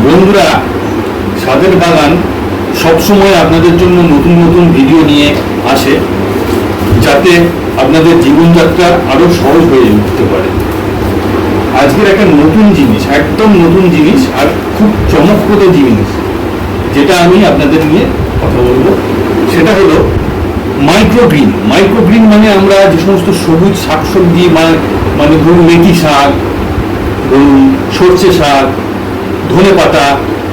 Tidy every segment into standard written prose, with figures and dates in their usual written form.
বন্ধুরা, ছাদের বাগান সবসময় আপনাদের জন্য নতুন নতুন ভিডিও নিয়ে আসে, যাতে আপনাদের জীবনযাত্রা আরো সহজ হয়ে উঠতে পারে। আজকের একটা নতুন জিনিস, একদম নতুন জিনিস আর খুব চমকপ্রদ জিনিস, যেটা আমি আপনাদের নিয়ে কথা বলবো, সেটা হলো মাইক্রোগ্রিন। মাইক্রোগ্রিন মানে আমরা যে সমস্ত সবুজ শাকসবজি, মানে ধরুন মেথি শাক, ধরুন সর্ষে শাক, ধনে পাতা,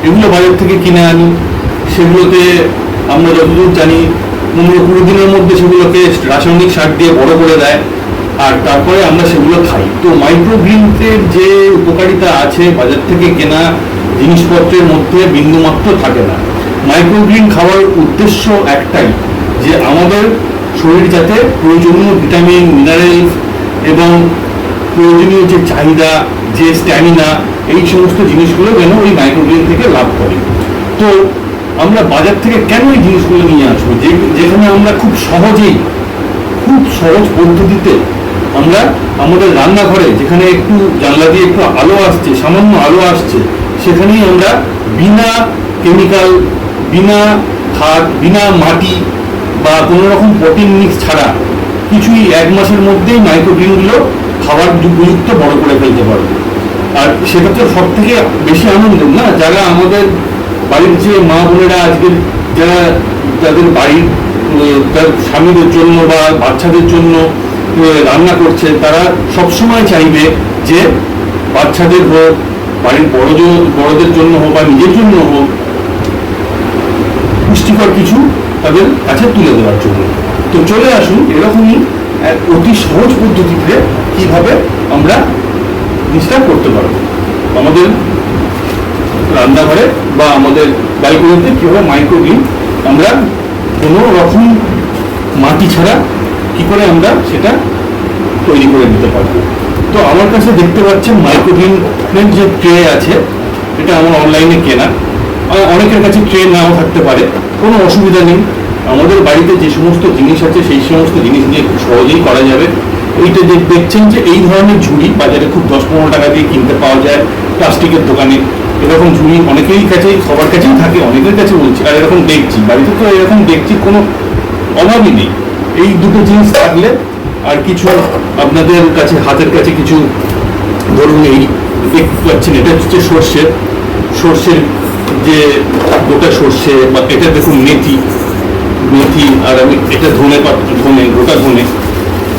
এগুলো বাজার থেকে কিনে আনি। সেগুলোতে আমরা যতদূর জানি 15-20 দিনের মধ্যে সেগুলোকে রাসায়নিক সার দিয়ে বড় করে দেয়, আর তারপরে আমরা সেগুলো খাই। তো মাইক্রোগ্রিনের যে উপকারিতা আছে বাজার থেকে কেনা জিনিসপত্রের মধ্যে বিন্দুমাত্র থাকে না। মাইক্রোগ্রিন খাওয়ার উদ্দেশ্য একটাই, যে আমাদের শরীর যাতে প্রয়োজনীয় ভিটামিন, মিনারেলস এবং প্রয়োজনীয় যে চাহিদা, যে স্ট্যামিনা, এই সমস্ত জিনিসগুলো যেন ওই মাইক্রোগ্রিন থেকে লাভ করে। তো আমরা বাজার থেকে কেন এই জিনিসগুলো নিয়ে আসবো, যেখানে আমরা খুব সহজেই, খুব সহজ পদ্ধতিতে আমরা আমাদের রান্নাঘরে, যেখানে একটু জানলা দিয়ে একটু আলো আসছে, সামান্য আলো আসছে, সেখানেই আমরা বিনা কেমিক্যাল, বিনা খাদ, বিনা মাটি বা কোনো রকম প্রোটিন মিক্স ছাড়া কিছুই 1 মাসের মধ্যেই মাইক্রোগ্রিনগুলো খাবার উপযুক্ত বড় করে ফেলতে পারবে। আর সেটা তো সব থেকে বেশি আনন্দের না, যারা আমাদের বাড়ির যে মা বোনেরা আজকের যারা তাদের বাড়ির তার স্বামীদের জন্য বা বাচ্চাদের জন্য রান্না করছে, তারা সবসময় চাইবে যে বাচ্চাদের হোক, বাড়ির বড়দের জন্য হোক বা নিজের জন্য হোক, পুষ্টিকর কিছু তাদের কাছে তুলে দেওয়ার জন্য। তো চলে আসুন এরকমই এক অতি সহজ পদ্ধতিতে কিভাবে আমরা জিনিসটা করতে পারবো। আমাদের রান্নাঘরে বা আমাদের ব্যালকনিতে কীভাবে মাইক্রোগ্রিন আমরা কোনো রকম মাটি ছাড়া কি করে আমরা সেটা তৈরি করে দিতে পারবো। তো আমার কাছে দেখতে পাচ্ছেন মাইক্রোগ্রিনের যে ট্রে আছে, এটা আমার অনলাইনে কেনা। অনেকের কাছে ট্রে নাও থাকতে পারে, কোনো অসুবিধা নেই। আমাদের বাড়িতে যে সমস্ত জিনিস আছে সেই সমস্ত জিনিস দিয়ে খুব সহজেই করা যাবে। এইটা দেখছেন যে এই ধরনের ঝুড়ি বাজারে খুব 10-15 টাকা দিয়ে কিনতে পাওয়া যায় প্লাস্টিকের দোকানে। এরকম ঝুড়ি অনেকেই কাছেই, সবার কাছেই থাকে, অনেকের কাছে বলছি। আর এরকম দেখছি বাড়িতে, তো এরকম দেখছি কোনো অভাবই নেই। এই দুটো জিনিস থাকলে আর কিছু আপনাদের কাছে, হাতের কাছে কিছু, ধরুন এই দেখতে পাচ্ছেন, এটা হচ্ছে সর্ষের যে গোটা সর্ষে, বা এটা দেখুন মেথি, আর আমি এটা ধনে গোটা ধনে,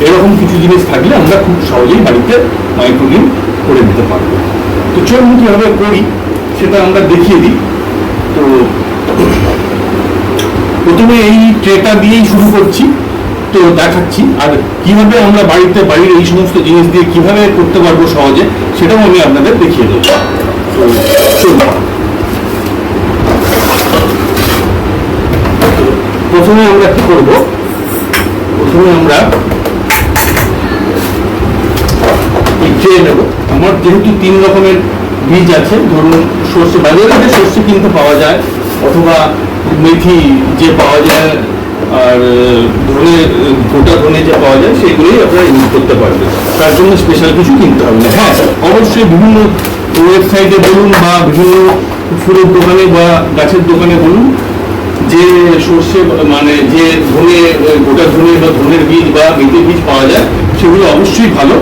এরকম কিছু জিনিস থাকলে আমরা খুব সহজেই বাড়িতে মাইক্রোগ্রিন করে দিতে পারবো। তো চলুন কীভাবে করি সেটা আমরা দেখিয়ে দিই। তো প্রথমে এই ট্রেটা দিয়েই শুরু করছি, তো দেখাচ্ছি। আর কিভাবে আমরা বাড়িতে বাড়ির এই সমস্ত জিনিস দিয়ে কিভাবে করতে পারবো সহজে, সেটাও আমি আপনাদের দেখিয়ে দেবো। তো চলুন, প্রথমে আমরা কি করব, প্রথমে আমরা এই ট্রে নেব। আমার যেহেতু 3 রকমের বীজ আছে, ধরুন সর্ষে, বাজারে যে সর্ষে কিনতে পাওয়া যায়, অথবা মেথি যে পাওয়া যায়, আর গোটা ধনে যে পাওয়া যায়, সেগুলোই আপনারা ইউজ করতে পারবেন। তার জন্য স্পেশাল কিছু কিনতে হবে না। হ্যাঁ, অবশ্যই বিভিন্ন ওয়েবসাইটে বলুন বা বিভিন্ন ফুলের দোকানে বা গাছের দোকানে বলুন, যে সর্ষে মানে যে ধনে, গোটা ধনে বা ধনের বীজ বা মেথির বীজ পাওয়া যায়, সেগুলো অবশ্যই ভালো,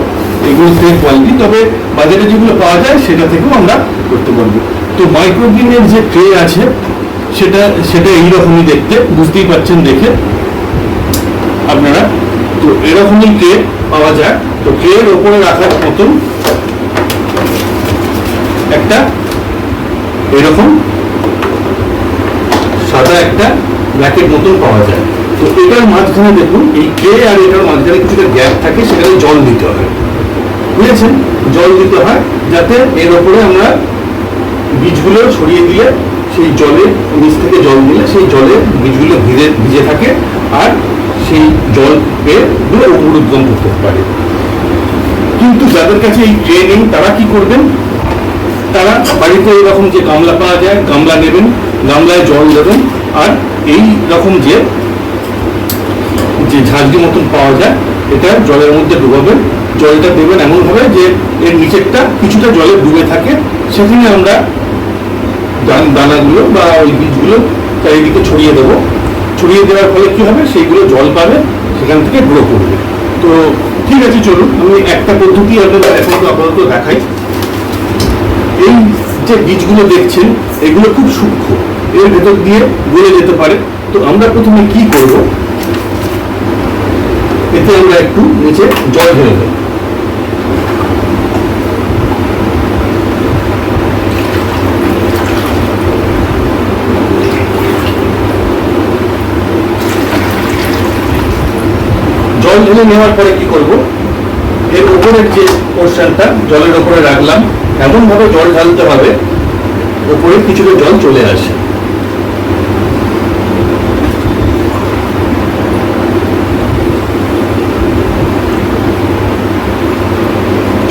এগুলো থেকে কোয়ালিটি। তবে বাজারে যেগুলো পাওয়া যায় সেটা থেকেও আমরা করতে পারবো। তো মাইক্রোগ্রিনের যে ট্রে আছে সেটা এইরকমই দেখতে, বুঝতেই পারছেন দেখে আপনারা। তো এরকমই ট্রে পাওয়া যায়। তো ট্রের ওপরে রাখার মতন একটা এরকম সাদা একটা ব্ল্যাকেট মতন পাওয়া যায়। তো এটার মাঝখানে দেখুন, এই ট্রে আর এটার মাঝখানে কিছুটা গ্যাপ থাকে, সেখানে জল দিতে হয়, বুঝেছেন? জল দিতে হয় যাতে এর ওপরে আমরা বীজগুলো ছড়িয়ে দিলে, সেই জলে নিচ থেকে জল দিলে সেই জলে বীজগুলো ভিজে থাকে, আর সেই জল পেয়ে অঙ্কুরোদ্গম করতে পারে। কিন্তু যাদের কাছে এই ট্রে নেই, তারা কি করবেন, তারা বাড়িতে এরকম যে গামলা পাওয়া যায়, গামলা নেবেন, গামলায় জল দেবেন, আর এই রকম যে ঝাঁঝরি মতন পাওয়া যায়, এটা জলের মধ্যে ডুবাবেন। জলটা দেবেন এমনভাবে যে এর নিচেরটা কিছুটা জলে ডুবে থাকে, সেখানে আমরা দানাগুলো বা ওই বীজগুলো চারিদিকে ছড়িয়ে দেবো। ছড়িয়ে দেওয়ার ফলে কি হবে, সেইগুলো জল পাবে, সেখান থেকে গ্রো করবে। তো ঠিক আছে, চলুন আমি একটা পদ্ধতি আপনাদের এখন আপাতত দেখাই। এই যে বীজগুলো দেখছেন এগুলো খুব সূক্ষ্ম, এর ভেতর দিয়ে গলে যেতে পারে। তো আমরা প্রথমে কি করব, এতে আমরা একটু নিচে জল ঢেলে দেব। জল ঢেলে নেওয়ার পরে কি করব, এর উপরের যে পোর্শনটা জলের উপরে রাখলাম, এমন ভাবে জল ঢালতে হবে উপরে কিছুটা জল চলে আসে।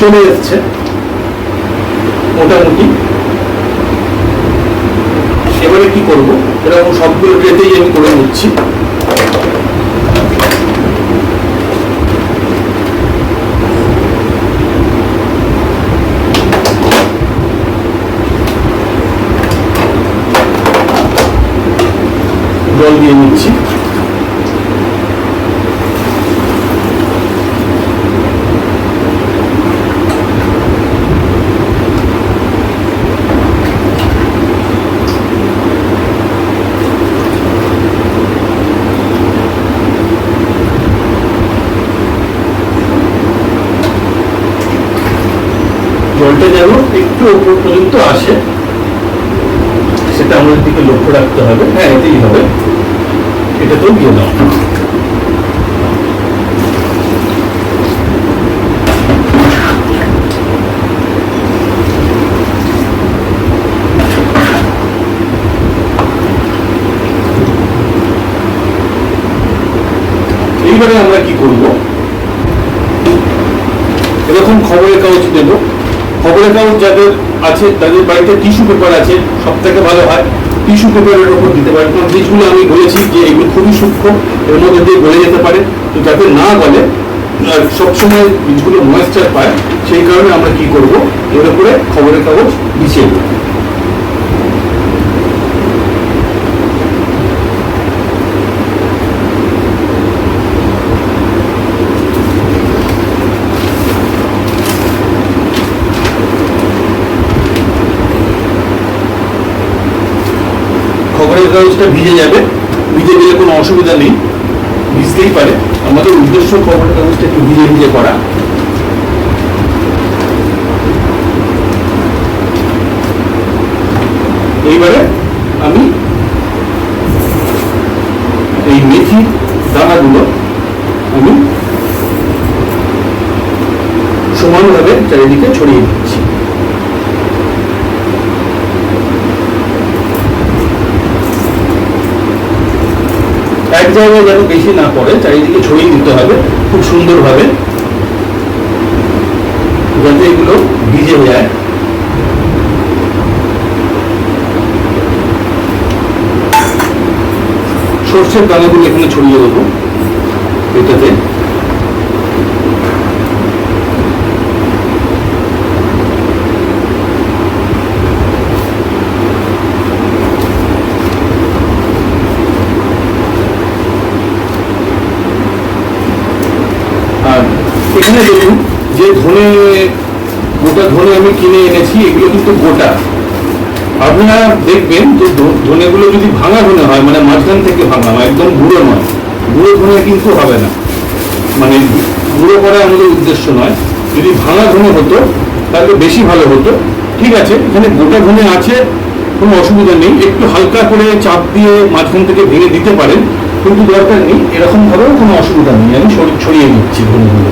চলে এসছে মোটামুটি। এবারে কি করব, এরকম সবগুলো ট্রেতেই আমি করে নিচ্ছি। জল দিয়ে নিচ্ছি। জলটা যেন একটু উপর পর্যন্ত আসে সেটা আমাদের দিকে লক্ষ্য রাখতে হবে। হ্যাঁ, এতেই হবে, এটা তো দিয়ে দাও। এইবারে আমরা কি করব, এরকম খবরের কাগজ দেব। খবরের কাগজ যাদের আছে তাদের বাড়িতে টিস্যু পেপার আছে, সব থেকে ভালো হয় টিস্যু পেপারের উপর দিতে পারেন। কারণ বীজগুলো আমি বলেছি যে এগুলো খুবই সূক্ষ্ম, এর মধ্যে দিয়ে গলে যেতে পারে। তো যাতে না গলে, সবসময় বীজগুলো ময়েশ্চার পায়, সেই কারণে আমরা কি করব, এর উপরে খবরের কাগজ বিছিয়ে দেব। খবরের কাগজটা ভিজে যাবে, ভিজে গেলে কোনো অসুবিধা নেই, ভিজতেই পারে। আমাদের উদ্দেশ্য খবরের কাগজটা একটু ভিজে ভিজে করা। এইবারে আমি এই মেথি দানাগুলো আমি সমানভাবে চারিদিকে ছড়িয়ে দিচ্ছি। এক জায়গায় যেন বেশি না পড়ে, চারিদিকে ছড়িয়ে দিতে হবে খুব সুন্দরভাবে, যাতে এগুলো ভিজে যায়। সর্ষের দানাগুলো এখানে ছড়িয়ে দেবো এটাতে। আর এখানে দেখুন যে ধনে, গোটা ধনে আমি কিনে এনেছি, এগুলো কিন্তু গোটা। আপনারা দেখবেন যে ধনেগুলো যদি ভাঙা ধনে হয়, মানে মাঝখান থেকে ভাঙা হয়, একদম গুঁড়ো নয়, গুঁড়ো ধনে কিন্তু হবে না, মানে গুঁড়ো করা আমাদের উদ্দেশ্য নয়। যদি ভাঙা ধনে হতো তাহলে বেশি ভালো হতো। ঠিক আছে, এখানে গোটা ধনে আছে, কোনো অসুবিধা নেই। একটু হালকা করে চাপ দিয়ে মাঝখান থেকে ভেঙে দিতে পারেন, কিন্তু দরকার নেই, এরকম ভাবেও কোনো অসুবিধা নেই। আমি ছড়িয়ে দিচ্ছি ধনেগুলো।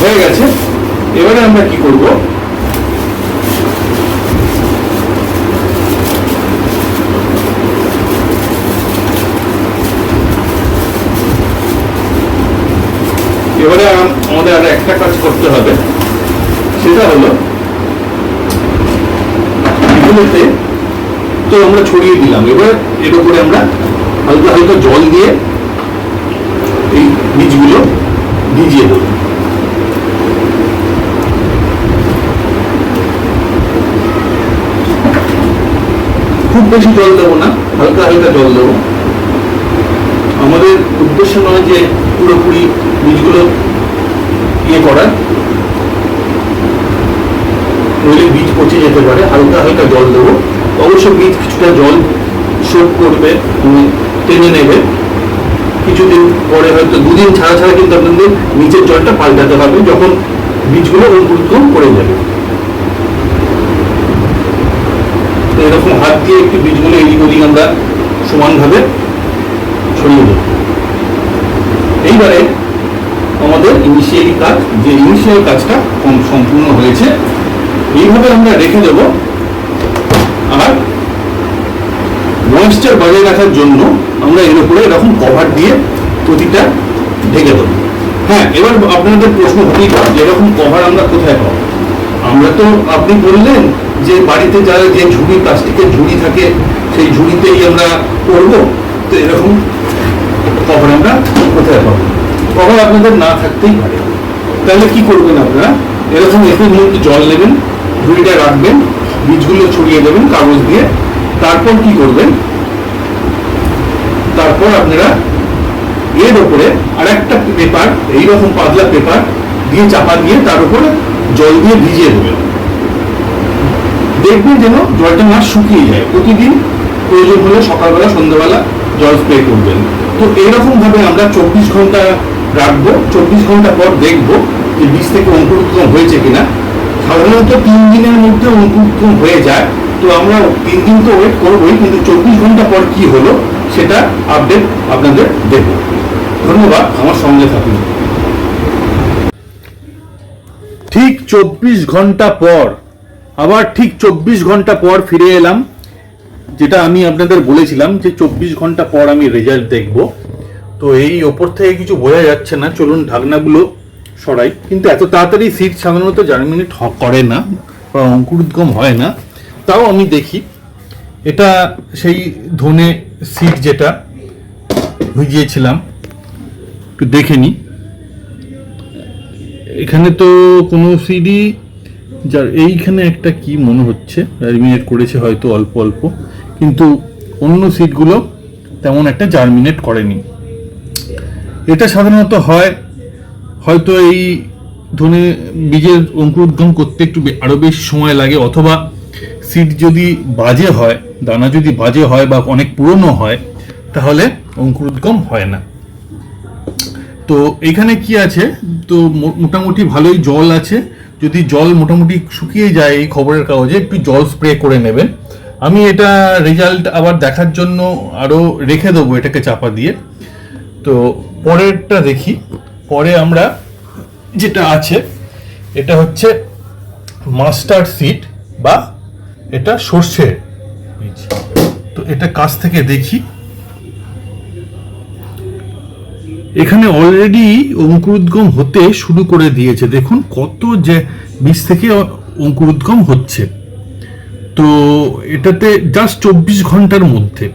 হয়ে গেছে। এবারে আমরা কি করব, এবারে আমাদের আর একটা কাজ করতে হবে, সেটা হলো বীজগুলোতে তো আমরা ছড়িয়ে দিলাম। এবার এর উপরে আমরা হালকা হালকা জল দিয়ে এই বীজগুলো ভিজিয়ে দেবো। খুব বেশি জল দেবো না, হালকা হালকা জল দেবো। আমাদের উদ্দেশ্য নয় যে পুরোপুরি বীজগুলো ইয়ে করার, নইলে বীজ পচে যেতে পারে। হালকা হালকা জল দেবো। অবশ্য বীজ কিছুটা জল শোধ করবে, টেনে নেবে। কিছুদিন পরে হয়তো 2 দিন ছাড়া ছাড়া কিন্তু আপনাদের নিচের জলটা পাল্টাতে হবে, যখন বীজগুলো অঙ্কুরোদ্গম করে যাবে। তো এরকম হাত দিয়ে একটু বীজগুলো এদিক ওদিক আমরা সমানভাবে ছড়িয়ে দেব। এইবারে আমাদের ইনিশিয়াল কাজটা সম্পূর্ণ হয়েছে। এইভাবে আমরা রেখে দেব। আর ময়েশ্চার বজায় রাখার জন্য আমরা এর উপরে এরকম কভার দিয়ে প্রতিটা ঢেকে দেবো। হ্যাঁ, এবার আপনাদের প্রশ্ন হতেই পারে যে এরকম কভার আমরা কোথায় পাবো? আমরা তো, আপনি বললেন যে বাড়িতে যারা যে ঝুড়ি, প্লাস্টিকের ঝুড়ি থাকে, সেই ঝুড়িতেই আমরা করবো। তো এরকম কভার আমরা কোথায় পাবো? কভার আপনাদের না থাকতেই পারে। তাহলে কি করবেন আপনারা? এরকম একটু মধ্যে জল নেবেন, ঝুড়িটা রাখবেন, বীজগুলো ছড়িয়ে দেবেন কাগজ দিয়ে। তারপর কি করবেন? তারপর আপনারা এর উপরে আর একটা পেপার, এইরকম পাতলা পেপার দিয়ে চাপা দিয়ে তার উপরে জল দিয়ে ভিজিয়ে দেবেন। দেখবেন যেন জলটা না শুকিয়ে যায়। প্রতিদিন প্রয়োজন হলে সকালবেলা সন্ধ্যাবেলা জল স্প্রে করবেন। তো এইরকম ভাবে আমরা 24 ঘন্টা রাখবো। 24 ঘন্টা পর দেখবো যে বীজ থেকে অঙ্কুরোদ্গম হয়েছে কিনা। সাধারণত 3 দিনের মধ্যে অঙ্কুরোদ্গম হয়ে যায়। তো আমরা 3 দিন তো ওয়েট করবোই, কিন্তু 24 ঘন্টা পর কি হলো সেটা আপডেট আপনাদের দেব। ধন্যবাদ, আমার সঙ্গে থাকুন। ঠিক 24 ঘন্টা পর, আবার ঠিক 24 ঘন্টা পর ফিরে এলাম। যেটা আমি আপনাদের বলেছিলাম যে 24 ঘন্টা পর আমি রেজাল্ট দেখব। তো এই ওপর থেকে কিছু বোঝা যাচ্ছে না, চলুন ঢাকনাগুলো সরাই। কিন্তু এত তাড়াতাড়ি সিড সাধারণত জার্মিনেট করে না বা অঙ্কুরোদ্গম হয় না। তাও আমি দেখি, এটা সেই ধনে সিড যেটা ভিজিয়েছিলাম, একটু দেখে নি। এখানে তো কোনো সিডই, যার এইখানে একটা কি মনে হচ্ছে জার্মিনেট করেছে হয়তো অল্প অল্প, কিন্তু অন্য সিডগুলো তেমন একটা জার্মিনেট করেনি। এটা সাধারণত হয়তো এই ধনে বীজের অঙ্কুরোদ্গম করতে একটু আরো বেশি সময় লাগে, অথবা সিড যদি বাজে হয়, দানা যদি বাজে হয় বা অনেক পুরনো হয়, তাহলে অঙ্কুরোদ্গম হয় না। তো এখানে কি আছে? তো মোটামুটি ভালোই জল আছে। যদি জল মোটামুটি শুকিয়ে যায় এই খবরের কাগজে, একটু জল স্প্রে করে নেবেন। আমি এটা রেজাল্ট আবার দেখার জন্য আরো রেখে দেবো এটাকে চাপা দিয়ে। তো পরেরটা দেখি। পরে আমরা যেটা আছে, এটা হচ্ছে মাস্টার্ড সিড বা এটা সর্ষের বীজ। তো এটা কাছ থেকে দেখি। এখানে অলরেডি অঙ্কুরোদ্গম হতে শুরু করে দিয়েছে। দেখুন কত যে বীজ থেকে অঙ্কুরোদ্গম হচ্ছে। তো এটাতে জাস্ট 24 ঘন্টার মধ্যে।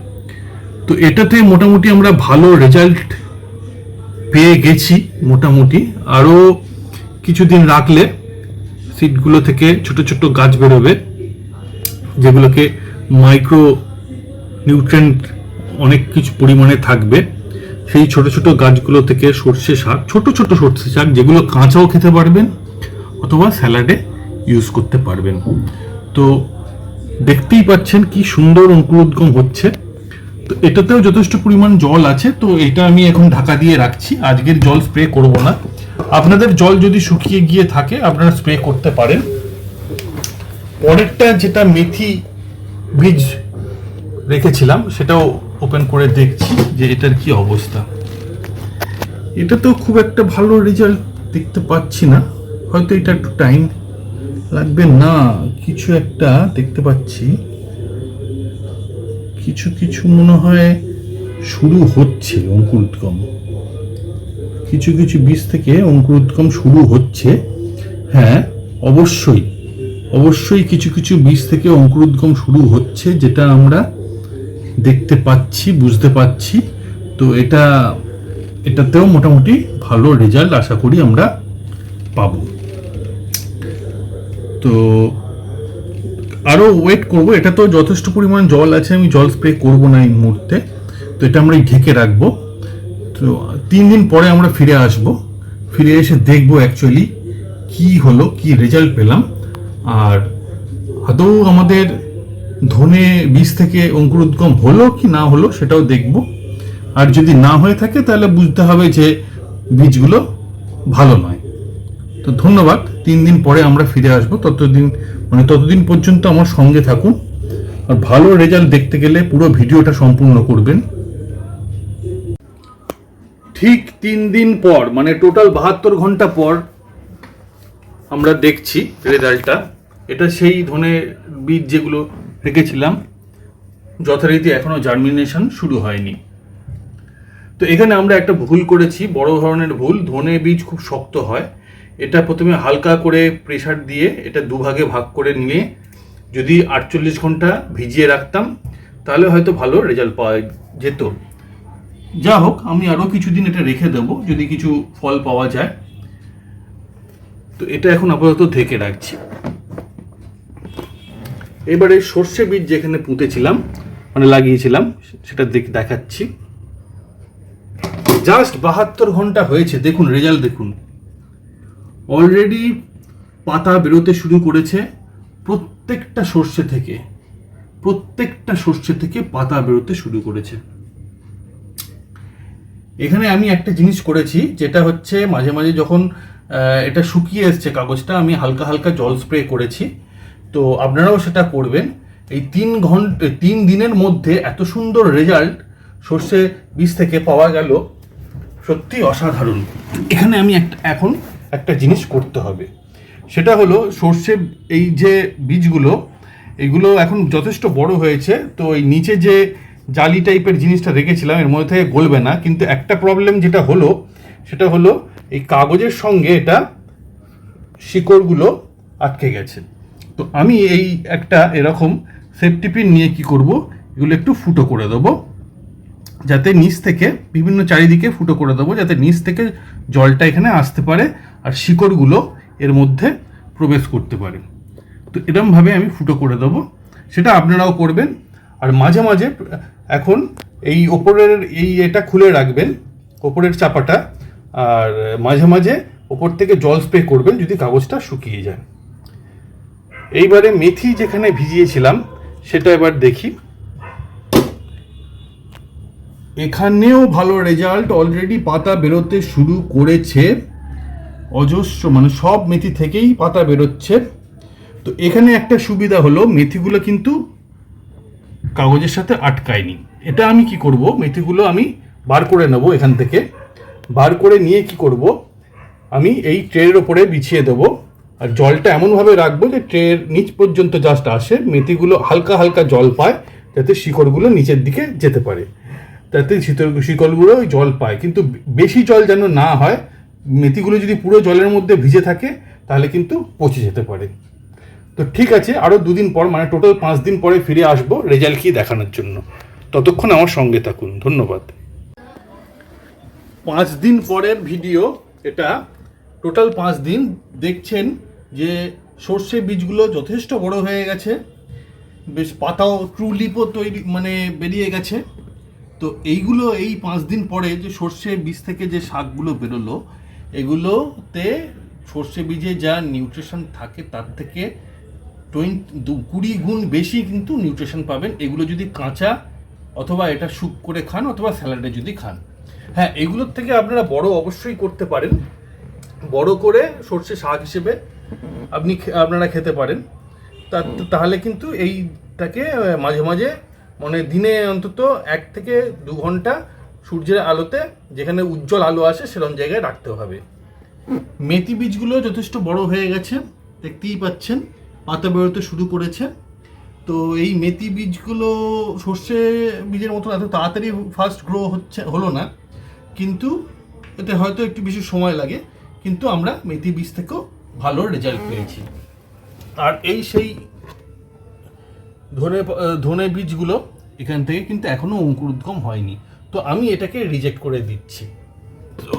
তো এটাতে মোটামুটি আমরা ভালো রেজাল্ট পেয়ে গেছি। মোটামুটি আরো কিছুদিন রাখলে সিডগুলো থেকে ছোট ছোট গাছ বেরোবে, যেগুলোকে মাইক্রো নিউট্রিয়েন্ট অনেক কিছু পরিমাণে থাকবে। সেই ছোট ছোট গাছগুলো থেকে সর্ষে শাক, ছোট ছোট সর্ষে শাক, যেগুলো কাঁচাও খেতে পারবেন অথবা স্যালাডে ইউজ করতে পারবেন। তো দেখতেই পাচ্ছেন কি সুন্দর অঙ্কুরোদ্গম হচ্ছে। তো এটাতেও যথেষ্ট পরিমাণ জল আছে। তো এটা আমি এখন ঢাকা দিয়ে রাখছি। আজকের জল স্প্রে করব না। আপনাদের জল যদি শুকিয়ে গিয়ে থাকে আপনারা স্প্রে করতে পারেন। পরেরটা যেটা মেথি বীজ রেখেছিলাম, সেটাও ওপেন করে দেখছি যে এটার কি অবস্থা। এটা তো খুব একটা ভালো রেজাল্ট দেখতে পাচ্ছি না। হয়তো এটা একটু টাইম লাগবে। না, কিছু একটা দেখতে পাচ্ছি, কিছু কিছু মনে হয় শুরু হচ্ছে অঙ্কুরোদ্গম। কিছু কিছু বীজ থেকে অঙ্কুরোদ্গম শুরু হচ্ছে। হ্যাঁ, অবশ্যই অবশ্যই কিছু কিছু বীজ থেকে অঙ্কুরোদ্গম শুরু হচ্ছে, যেটা আমরা দেখতে পাচ্ছি, বুঝতে পাচ্ছি। তো এটাতেও মোটামুটি ভালো রেজাল্ট আশা করি আমরা পাবো। তো আরও ওয়েট করব, এটা তো যথেষ্ট পরিমাণ জল আছে, আমি জল স্প্রে করব না এই মুহূর্তে। তো এটা আমরা ঢেকে রাখবো। তো 3 দিন পরে আমরা ফিরে আসব, ফিরে এসে দেখবো অ্যাকচুয়ালি কি হলো, কি রেজাল্ট পেলাম, আর আদৌ আমাদের ধনে বীজ থেকে অঙ্কুরোদ্গম হলো কি না হলো সেটাও দেখব। আর যদি না হয়ে থাকে তাহলে বুঝতে হবে যে বীজগুলো ভালো নয়। তো ধন্যবাদ, 3 দিন পরে আমরা ফিরে আসবো। ততদিন পর্যন্ত আমার সঙ্গে থাকুন, আর ভালো রেজাল্ট দেখতে গেলে পুরো ভিডিওটা সম্পূর্ণ করবেন। ঠিক 3 দিন পর, মানে টোটাল 72 ঘন্টা পর আমরা দেখছি রেজাল্টটা। এটা সেই ধনে বীজ যেগুলো রেখেছিলাম, যথারীতি এখনো জার্মিনেশন শুরু হয়নি। তো এখানে আমরা একটা ভুল করেছি, বড় ধরনের ভুল। ধনে বীজ খুব শক্ত হয়। এটা প্রথমে হালকা করে প্রেসার দিয়ে এটা দুভাগে ভাগ করে নিয়ে যদি 48 ঘন্টা ভিজিয়ে রাখতাম তাহলে হয়তো ভালো রেজাল্ট পাওয়া যেত। যা হোক, আমি আরও কিছুদিন এটা রেখে দেবো যদি কিছু ফল পাওয়া যায়। তো এটা এখন আপাতত ঢেকে রাখছি। এবারে সর্ষে বীজ যেখানে পুঁতেছিলাম, মানে লাগিয়েছিলাম, সেটা দেখাচ্ছি। জাস্ট 72 ঘন্টা হয়েছে, দেখুন রেজাল্ট দেখুন। অলরেডি পাতা বেরোতে শুরু করেছে প্রত্যেকটা সর্ষে থেকে পাতা বেরোতে শুরু করেছে। এখানে আমি একটা জিনিস করেছি, যেটা হচ্ছে মাঝে মাঝে যখন এটা শুকিয়ে এসছে কাগজটা, আমি হালকা হালকা জল স্প্রে করেছি। তো আপনারাও সেটা করবেন। এই 3 দিনের মধ্যে এত সুন্দর রেজাল্ট সর্ষে বীজ থেকে পাওয়া গেল, সত্যি অসাধারণ। এখানে আমি এখন একটা জিনিস করতে হবে, সেটা হলো সর্ষে এই যে বীজগুলো, এগুলো এখন যথেষ্ট বড় হয়েছে। তো এই নিচে যে জালি টাইপের জিনিসটা রেখেছিলাম এর মধ্যে থেকে গলবে না, কিন্তু একটা প্রবলেম যেটা হলো সেটা হলো এই কাগজের সঙ্গে এটা শিকড়গুলো আটকে গেছে। তো আমি এই একটা এরকম সেফটি পিন নিয়ে কি করব, এগুলো একটু ফুটো করে দেবো, যাতে নিচ থেকে বিভিন্ন চারিদিকে ফুটো করে দেবো, যাতে নিচ থেকে জলটা এখানে আসতে পারে আর শিকড়গুলো এর মধ্যে প্রবেশ করতে পারে। তো এরকমভাবে আমি ফুটো করে দেবো, সেটা আপনারাও করবেন। আর মাঝে মাঝে এখন এই ওপরের এটা খুলে রাখবেন, ওপরের চাপাটা, আর মাঝে মাঝে ওপর থেকে জল স্প্রে করবেন যদি কাগজটা শুকিয়ে যায়। এইবারে মেথি যেখানে ভিজিয়েছিলাম সেটা এবার দেখি। এখানেও ভালো রেজাল্ট, অলরেডি পাতা বেরোতে শুরু করেছে অজস্র, মানে সব মেথি থেকেই পাতা বেরোচ্ছে। তো এখানে একটা সুবিধা হলো, মেথিগুলো কিন্তু কাগজের সাথে আটকায়নি। এটা আমি কি করব, মেথিগুলো আমি বার করে নেব এখান থেকে। বার করে নিয়ে কি করব, আমি এই ট্রের ওপরে বিছিয়ে দেবো, আর জলটা এমনভাবে রাখবো যে ট্রের নিচ পর্যন্ত জাস্ট আসে, মেথিগুলো হালকা হালকা জল পায়, যাতে শিকড়গুলো নিচের দিকে যেতে পারে, যাতে শিকড়গুলো জল পায়, কিন্তু বেশি জল যেন না হয়। মেথিগুলো যদি পুরো জলের মধ্যে ভিজে থাকে তাহলে কিন্তু পচে যেতে পারে। তো ঠিক আছে, আরও 2 দিন পর, মানে টোটাল 5 দিন পরে ফিরে আসবো রেজাল্ট কি দেখানোর জন্য। ততক্ষণ আমার সঙ্গে থাকুন, ধন্যবাদ। 5 দিন পরের ভিডিও এটা। টোটাল 5 দিন দেখছেন যে সর্ষে বীজগুলো যথেষ্ট বড় হয়ে গেছে, বেশ পাতাও ট্রু লিপও তৈরি মানে বেরিয়ে গেছে। তো এইগুলো এই 5 দিন পরে যে সর্ষে বীজ থেকে যে শাকগুলো বেরোলো, এগুলোতে সর্ষে বীজে যা নিউট্রিশন থাকে তার থেকে 20 গুণ বেশি কিন্তু নিউট্রিশন পাবেন এগুলো যদি কাঁচা অথবা এটা স্যুপ করে খান অথবা স্যালাডে যদি খান। হ্যাঁ, এগুলোর থেকে আপনারা বড় অবশ্যই করতে পারেন, বড় করে সর্ষে শাক হিসেবে আপনারা খেতে পারেন। তাহলে কিন্তু এইটাকে মাঝে মাঝে, মানে দিনে অন্তত 1 থেকে 2 ঘন্টা সূর্যের আলোতে, যেখানে উজ্জ্বল আলো আসে সেরকম জায়গায় রাখতে হবে। মেথি বীজগুলো যথেষ্ট বড় হয়ে গেছে, দেখতেই পাচ্ছেন পাতা বেরোতে শুরু করেছে। তো এই মেথি বীজগুলো সর্ষে বীজের মতো এত তাড়াতাড়ি ফার্স্ট গ্রো হলো না, কিন্তু এতে হয়তো একটু বেশি সময় লাগে, কিন্তু আমরা মেথি বীজ থেকেও ভালো রেজাল্ট পেয়েছি। আর এই সেই ধনে বীজগুলো এখান থেকে কিন্তু এখনো অঙ্কুরোদ্গম হয়নি, তো আমি এটাকে রিজেক্ট করে দিচ্ছি। তো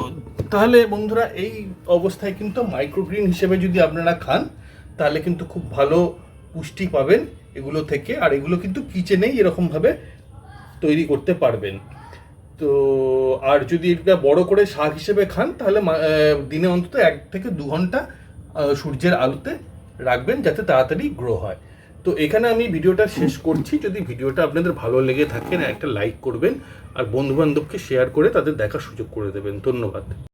তাহলে বন্ধুরা এই অবস্থায় কিন্তু মাইক্রোগ্রিন হিসেবে যদি আপনারা খান তাহলে কিন্তু খুব ভালো পুষ্টি পাবেন এগুলো থেকে, আর এগুলো কিন্তু কিচেনেই এরকমভাবে তৈরি করতে পারবেন। তো আর যদি এটা বড় করে শাক হিসেবে খান তাহলে দিনে অন্তত 1 থেকে 2 ঘন্টা সূর্যের আলোতে রাখবেন যাতে তাড়াতাড়ি গ্রো হয়। তো এখানে আমি ভিডিওটা শেষ করছি। যদি ভিডিওটা আপনাদের ভালো লেগে থাকে একটা লাইক করবেন আর বন্ধুবান্ধবকে শেয়ার করে তাদের দেখার সুযোগ করে দেবেন। ধন্যবাদ।